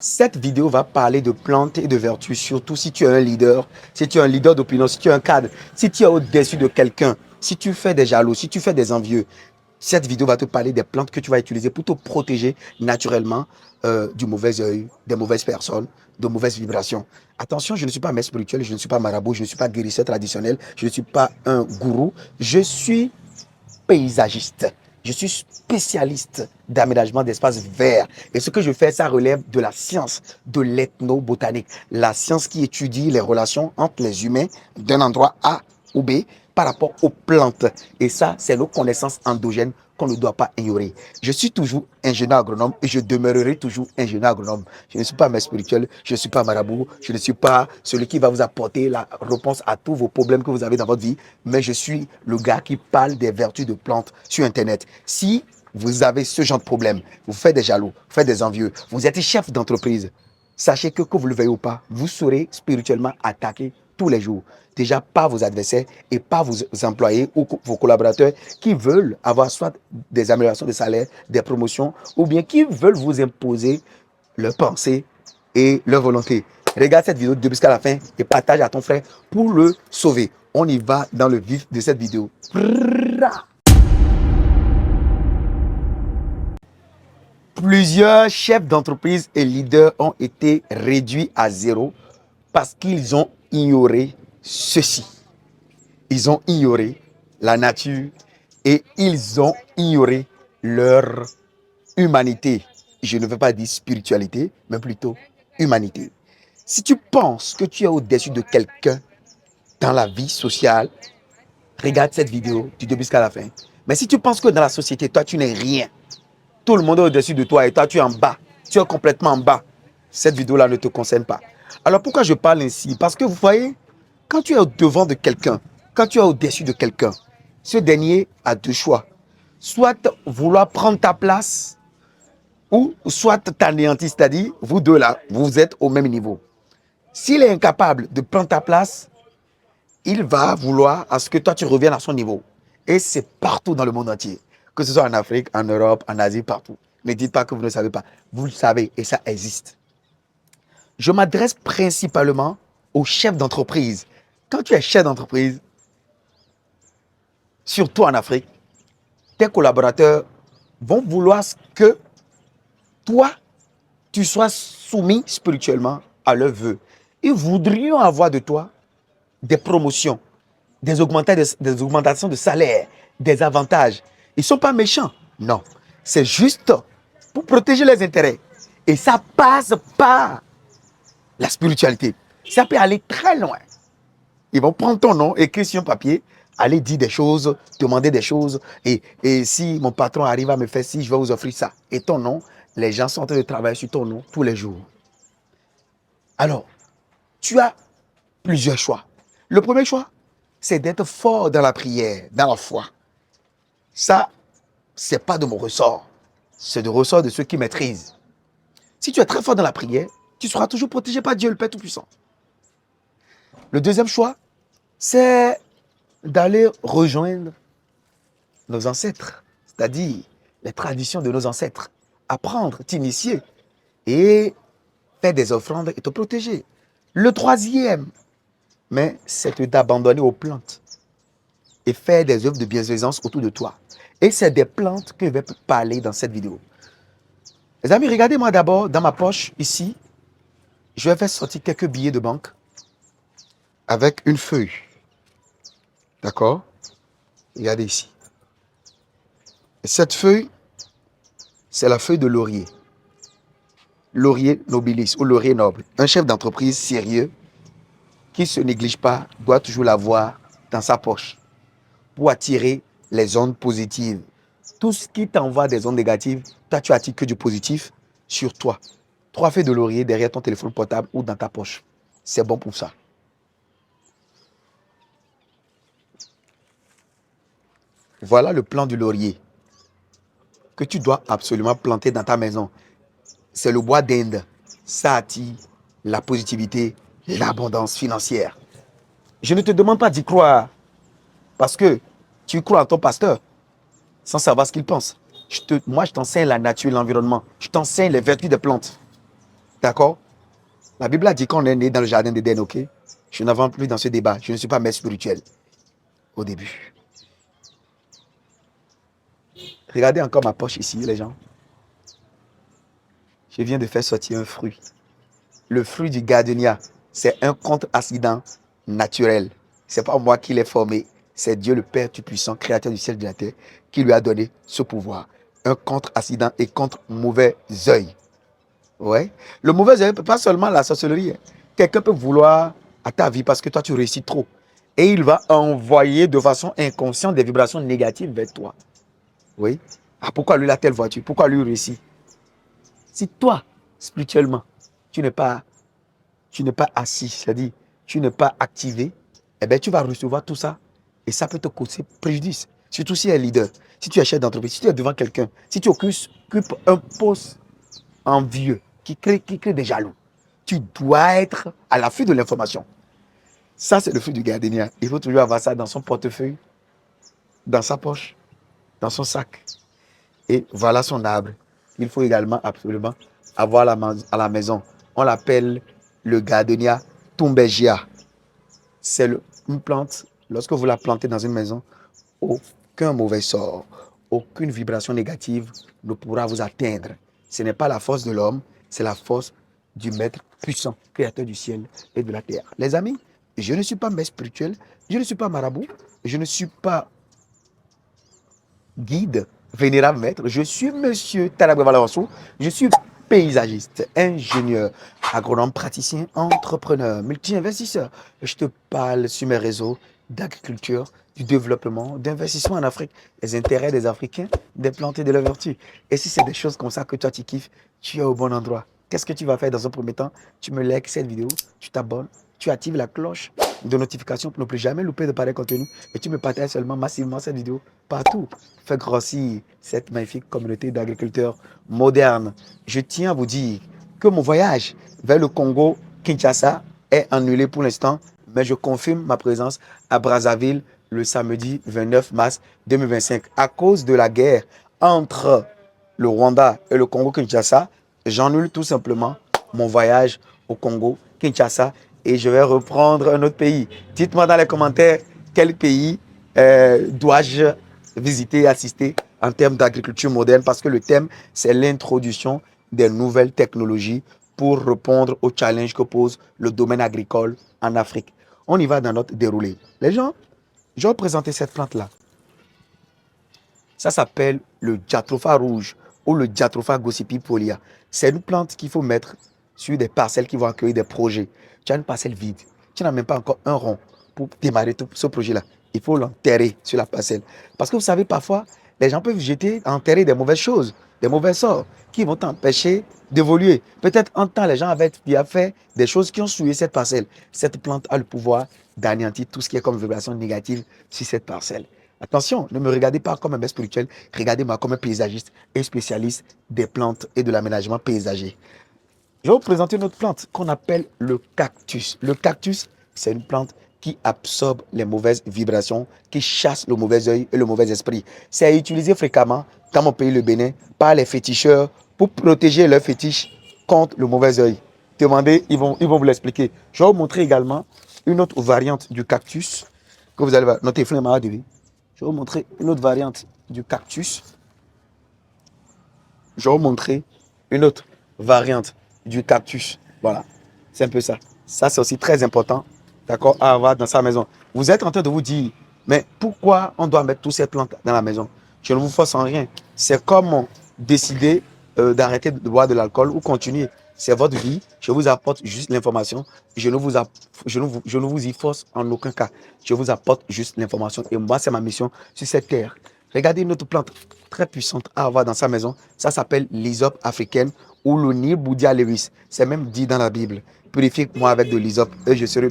Cette vidéo va parler de plantes et de vertus, surtout si tu es un leader, si tu es un leader d'opinion, si tu es un cadre, si tu es au-dessus de quelqu'un, si tu fais des jaloux, si tu fais des envieux. Cette vidéo va te parler des plantes que tu vas utiliser pour te protéger naturellement du mauvais œil, des mauvaises personnes, de mauvaises vibrations. Attention, je ne suis pas maître spirituel, je ne suis pas marabout, je ne suis pas guérisseur traditionnel, je ne suis pas un gourou, je suis paysagiste. Je suis spécialiste d'aménagement d'espaces verts. Et ce que je fais, ça relève de la science de l'ethnobotanique. La science qui étudie les relations entre les humains d'un endroit A ou B par rapport aux plantes. Et ça, c'est nos connaissances endogènes qu'on ne doit pas ignorer. Je suis toujours ingénieur agronome et je demeurerai toujours ingénieur agronome. Je ne suis pas maître spirituel, je ne suis pas marabout, je ne suis pas celui qui va vous apporter la réponse à tous vos problèmes que vous avez dans votre vie, mais je suis le gars qui parle des vertus de plantes sur Internet. Si vous avez ce genre de problème, vous faites des jaloux, vous faites des envieux, vous êtes chef d'entreprise, sachez que vous le veuillez ou pas, vous serez spirituellement attaqué tous les jours. Déjà par vos adversaires et par vos employés ou vos collaborateurs qui veulent avoir soit des améliorations de salaire, des promotions, ou bien qui veulent vous imposer leurs pensées et leur volonté. Regarde cette vidéo de jusqu'à la fin et partage à ton frère pour le sauver. On y va dans le vif de cette vidéo. Plusieurs chefs d'entreprise et leaders ont été réduits à zéro parce qu'ils ont ignoré ceci. Ils ont ignoré la nature et ils ont ignoré leur humanité. Je ne veux pas dire spiritualité, mais plutôt humanité. Si tu penses que tu es au-dessus de quelqu'un dans la vie sociale, regarde cette vidéo du début jusqu'à la fin. Mais si tu penses que dans la société, toi, tu n'es rien, tout le monde est au-dessus de toi et toi, tu es en bas, tu es complètement en bas, cette vidéo-là ne te concerne pas. Alors pourquoi je parle ainsi? Parce que vous voyez, quand tu es au-devant de quelqu'un, quand tu es au-dessus de quelqu'un, ce dernier a deux choix. Soit vouloir prendre ta place, ou soit t'anéantir, c'est-à-dire, vous deux là, vous êtes au même niveau. S'il est incapable de prendre ta place, il va vouloir à ce que toi tu reviennes à son niveau. Et c'est partout dans le monde entier. Que ce soit en Afrique, en Europe, en Asie, partout. Ne dites pas que vous ne savez pas. Vous le savez et ça existe. Je m'adresse principalement aux chefs d'entreprise. Quand tu es chef d'entreprise, surtout en Afrique, tes collaborateurs vont vouloir que toi, tu sois soumis spirituellement à leurs vœux. Ils voudrions avoir de toi des promotions, des augmentations de salaire, des avantages. Ils ne sont pas méchants. Non. C'est juste pour protéger les intérêts. Et ça passe par la spiritualité. Ça peut aller très loin. Ils vont prendre ton nom, écrire sur un papier, aller dire des choses, demander des choses. Et si mon patron arrive à me faire ci, je vais vous offrir ça. Et ton nom, les gens sont en train de travailler sur ton nom tous les jours. Alors, tu as plusieurs choix. Le premier choix, c'est d'être fort dans la prière, dans la foi. Ça, ce n'est pas de mon ressort. C'est du ressort de ceux qui maîtrisent. Si tu es très fort dans la prière, tu seras toujours protégé par Dieu, le Père Tout-Puissant. Le deuxième choix, c'est d'aller rejoindre nos ancêtres, c'est-à-dire les traditions de nos ancêtres. Apprendre, t'initier et faire des offrandes et te protéger. Le troisième, mais c'est d'abandonner aux plantes et faire des œuvres de bienfaisance autour de toi. Et c'est des plantes que je vais parler dans cette vidéo. Les amis, regardez-moi d'abord dans ma poche ici. Je vais faire sortir quelques billets de banque avec une feuille. D'accord? Regardez ici. Et cette feuille, c'est la feuille de laurier. Laurier nobilis ou laurier noble. Un chef d'entreprise sérieux qui ne se néglige pas doit toujours l'avoir dans sa poche pour attirer les ondes positives. Tout ce qui t'envoie des ondes négatives, toi tu attires que du positif sur toi. 3 feuilles de laurier derrière ton téléphone portable ou dans ta poche. C'est bon pour ça. Voilà le plan du laurier que tu dois absolument planter dans ta maison. C'est le bois d'Inde. Ça attire la positivité, l'abondance financière. Je ne te demande pas d'y croire parce que tu crois en ton pasteur sans savoir ce qu'il pense. Moi, je t'enseigne la nature et l'environnement. Je t'enseigne les vertus des plantes. D'accord? La Bible a dit qu'on est né dans le jardin d'Éden, ok? Je n'avance plus dans ce débat. Je ne suis pas maître spirituel au début. Regardez encore ma poche ici, les gens. Je viens de faire sortir un fruit. Le fruit du gardenia, c'est un contre-accident naturel. C'est pas moi qui l'ai formé. C'est Dieu le Père Tout-Puissant, créateur du ciel et de la terre, qui lui a donné ce pouvoir. Un contre-accident et contre mauvais œil. Ouais. Le mauvais œil, pas seulement la sorcellerie. Quelqu'un peut vouloir à ta vie parce que toi, tu réussis trop. Et il va envoyer de façon inconsciente des vibrations négatives vers toi. Oui. Ah, pourquoi lui a telle voiture? Pourquoi lui réussit? Si toi, spirituellement, tu n'es pas, assis, c'est-à-dire tu n'es pas activé, eh bien, tu vas recevoir tout ça et ça peut te causer préjudice. Surtout si tu es leader, si tu es chef d'entreprise, si tu es devant quelqu'un, si tu occupes un poste envieux qui crée des jaloux, tu dois être à l'affût de l'information. Ça, c'est le fruit du gardénia. Il faut toujours avoir ça dans son portefeuille, dans sa poche, dans son sac. Et voilà son arbre. Il faut également absolument avoir à la maison. On l'appelle le gardenia tumbegia. C'est une plante, lorsque vous la plantez dans une maison, aucun mauvais sort, aucune vibration négative ne pourra vous atteindre. Ce n'est pas la force de l'homme, c'est la force du Maître puissant, créateur du ciel et de la terre. Les amis, je ne suis pas maître spirituel, je ne suis pas marabout, je ne suis pas guide, vénérable maître, je suis monsieur Talabé Valavassou, je suis paysagiste, ingénieur, agronome, praticien, entrepreneur, multi-investisseur. Je te parle sur mes réseaux d'agriculture, du développement, d'investissement en Afrique, des intérêts des Africains, des plantes et de leurs vertus. Et si c'est des choses comme ça que toi tu kiffes, tu es au bon endroit. Qu'est-ce que tu vas faire dans un premier temps? Tu me likes cette vidéo, tu t'abonnes, tu actives la cloche de notification pour ne plus jamais louper de pareils contenus et tu me partages seulement massivement cette vidéo partout. Fais grossir cette magnifique communauté d'agriculteurs modernes. Je tiens à vous dire que mon voyage vers le Congo, Kinshasa, est annulé pour l'instant, mais je confirme ma présence à Brazzaville le samedi 29 mars 2025. À cause de la guerre entre le Rwanda et le Congo-Kinshasa, j'annule tout simplement mon voyage au Congo-Kinshasa et je vais reprendre un autre pays. Dites-moi dans les commentaires quel pays dois-je visiter et assister en termes d'agriculture moderne parce que le thème, c'est l'introduction des nouvelles technologies pour répondre aux challenges que pose le domaine agricole en Afrique. On y va dans notre déroulé. Les gens, je vais vous présenter cette plante-là. Ça s'appelle le Jatropha rouge ou le Jatropha gossypipolia. C'est une plante qu'il faut mettre sur des parcelles qui vont accueillir des projets. Tu as une parcelle vide, tu n'as même pas encore un rond pour démarrer ce projet-là. Il faut l'enterrer sur la parcelle. Parce que vous savez, parfois, les gens peuvent enterrer des mauvaises choses, des mauvais sorts qui vont t'empêcher d'évoluer. Peut-être en temps, les gens avaient déjà fait des choses qui ont souillé cette parcelle. Cette plante a le pouvoir d'anéantir tout ce qui est comme vibration négative sur cette parcelle. Attention, ne me regardez pas comme un maître spirituel, regardez-moi comme un paysagiste et spécialiste des plantes et de l'aménagement paysager. Je vais vous présenter une autre plante qu'on appelle le cactus. Le cactus, c'est une plante qui absorbe les mauvaises vibrations, qui chasse le mauvais œil et le mauvais esprit. C'est utilisé fréquemment dans mon pays, le Bénin, par les féticheurs pour protéger leurs fétiches contre le mauvais œil. Demandez, ils vont vous l'expliquer. Je vais vous montrer également une autre variante du cactus que vous allez voir. Notez, je vais vous montrer une autre variante du cactus. Je vais vous montrer une autre variante du cactus. Voilà, c'est un peu ça. Ça, c'est aussi très important, d'accord, à avoir dans sa maison. Vous êtes en train de vous dire, mais pourquoi on doit mettre toutes ces plantes dans la maison? Je ne vous force en rien. C'est comme décider d'arrêter de boire de l'alcool ou continuer. C'est votre vie. Je vous apporte juste l'information. Je ne vous y force en aucun cas. Je vous apporte juste l'information. Et moi, c'est ma mission sur cette terre. Regardez une autre plante très puissante à avoir dans sa maison. Ça s'appelle l'hysope africaine ou le Nilboudia lewis. C'est même dit dans la Bible. Purifie-moi avec de l'hysope et je serai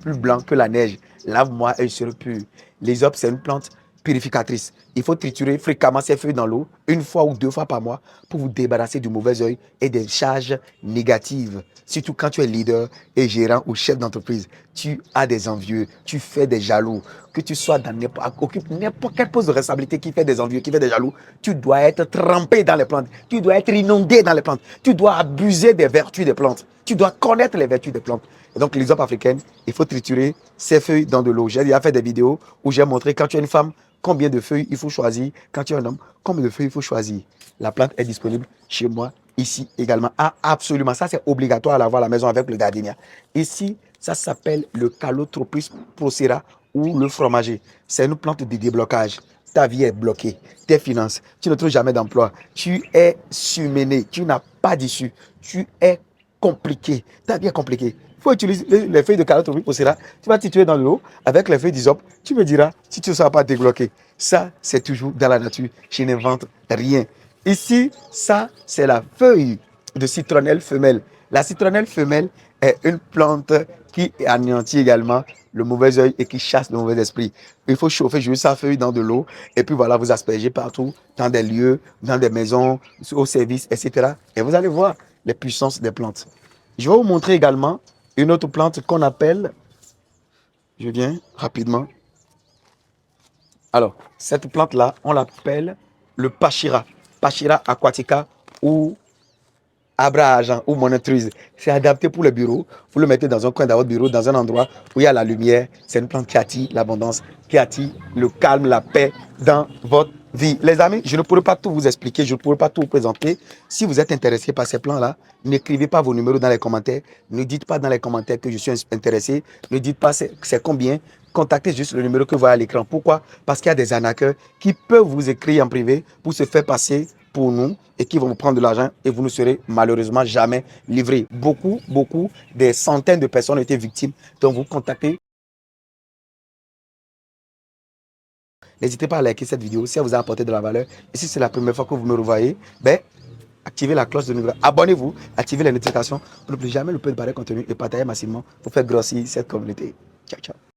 plus blanc que la neige. Lave-moi et je serai pur. L'hysope, c'est une plante purificatrice. Il faut triturer fréquemment ces feuilles dans l'eau, une fois ou 2 fois par mois, pour vous débarrasser du mauvais œil et des charges négatives. Surtout quand tu es leader et gérant ou chef d'entreprise, tu as des envieux, tu fais des jaloux. Que tu sois dans occupe n'importe quel poste de responsabilité qui fait des envieux, qui fait des jaloux, tu dois être trempé dans les plantes, tu dois être inondé dans les plantes, tu dois abuser des vertus des plantes, tu dois connaître les vertus des plantes. Et donc, l'exemple africaine, il faut triturer ces feuilles dans de l'eau. J'ai déjà fait des vidéos où j'ai montré quand tu es une femme, combien de feuilles il faut choisir. Quand tu es un homme, combien de feuilles il faut choisir. La plante est disponible chez moi, ici également. Ah, absolument, ça c'est obligatoire à l'avoir à la maison avec le gardenia. Ici, ça s'appelle le Calotropis procera ou le fromager. C'est une plante de déblocage. Ta vie est bloquée, tes finances, tu ne trouves jamais d'emploi, tu es surmené, tu n'as pas d'issue, tu es compliqué, ta vie est compliquée. Il faut utiliser les feuilles de Calotropis procera. Tu vas tituer dans l'eau avec les feuilles d'hysope. Tu me diras si tu ne seras pas débloqué. Ça, c'est toujours dans la nature. Je n'invente rien. Ici, ça, c'est la feuille de citronnelle femelle. La citronnelle femelle est une plante qui anéantit également le mauvais œil et qui chasse le mauvais esprit. Il faut chauffer juste sa feuille dans de l'eau et puis voilà, vous aspergez partout, dans des lieux, dans des maisons, au service, etc. Et vous allez voir les puissances des plantes. Je vais vous montrer également une autre plante qu'on appelle, je viens rapidement. Alors, cette plante-là, on l'appelle le Pachira, Pachira aquatica ou Abraham ou monotruise. C'est adapté pour le bureau. Vous le mettez dans un coin de votre bureau, dans un endroit où il y a la lumière. C'est une plante qui attire l'abondance, qui attire le calme, la paix dans votre vie. Les amis, je ne pourrais pas tout vous expliquer, je ne pourrais pas tout vous présenter. Si vous êtes intéressé par ces plans-là, n'écrivez pas vos numéros dans les commentaires. Ne dites pas dans les commentaires que je suis intéressé. Ne dites pas c'est combien. Contactez juste le numéro que vous voyez à l'écran. Pourquoi? Parce qu'il y a des arnaqueurs qui peuvent vous écrire en privé pour se faire passer pour nous et qui vont vous prendre de l'argent et vous ne serez malheureusement jamais livré. Beaucoup, des centaines de personnes ont été victimes. Donc vous contactez. N'hésitez pas à liker cette vidéo si elle vous a apporté de la valeur. Et si c'est la première fois que vous me revoyez, activez la cloche de notification. Abonnez-vous, activez les notifications pour ne plus jamais louper de pareil contenu et partagez massivement pour faire grossir cette communauté. Ciao, ciao.